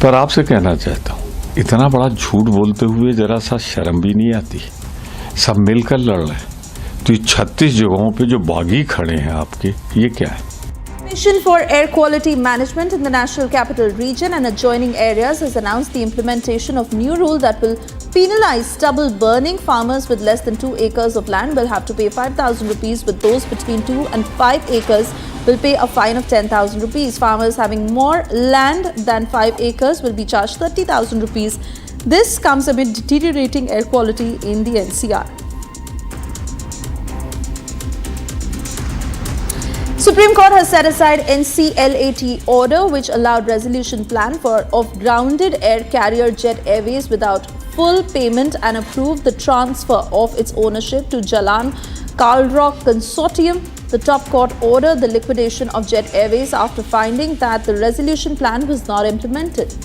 पर आपसे कहना चाहता हूं, इतना बड़ा झूठ बोलते हुए जरा सा शर्म भी नहीं आती? सब मिलकर लड़ रहे हैं, तो ये 36 जगहों पे जो बागी खड़े हैं आपके, ये क्या है? Commission for Air Quality Management in the National Capital Region and adjoining areas has announced the implementation of new rule that will penalize stubble burning. Farmers with less than 2 acres of land will have to pay 5,000 rupees, with those between 2 and 5 acres will pay a fine of 10,000 rupees. Farmers having more land than 5 acres will be charged 30,000 rupees. This comes amid deteriorating air quality in the NCR. Supreme Court has set aside NCLAT order which allowed resolution plan of grounded air carrier Jet Airways without full payment and approved the transfer of its ownership to Jalan Kalrock Consortium. The top court ordered the liquidation of Jet Airways after finding that the resolution plan was not implemented.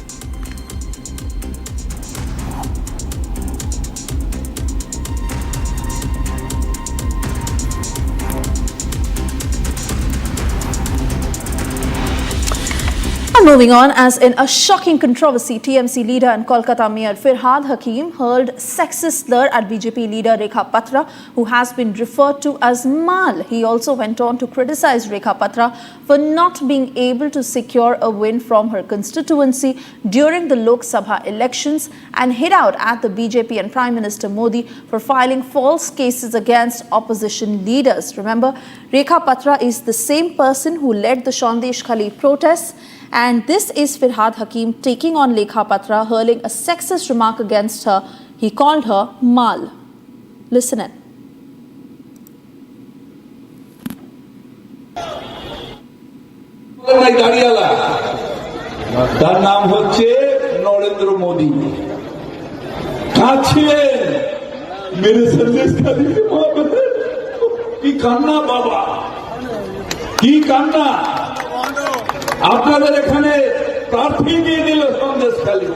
Moving on, as in a shocking controversy, TMC leader and Kolkata Mayor Firhad Hakim hurled sexist slur at BJP leader Rekha Patra, who has been referred to as Mal. He also went on to criticize Rekha Patra for not being able to secure a win from her constituency during the Lok Sabha elections and hit out at the BJP and Prime Minister Modi for filing false cases against opposition leaders. Remember, Rekha Patra is the same person who led the Sandesh Khali protests. And this is Firhad Hakim taking on Rekha Patra, hurling a sexist remark against her. He called her Mal. Listen in. তার নাম হচ্ছে নরেন্দ্র মোদী। কাঁদছিলেন মেরে সন্দেশ খালিকে কি কান্না বাবা, কি কান্না। আপনাদের এখানে প্রার্থী দিয়ে দিল সন্দেশ খালি।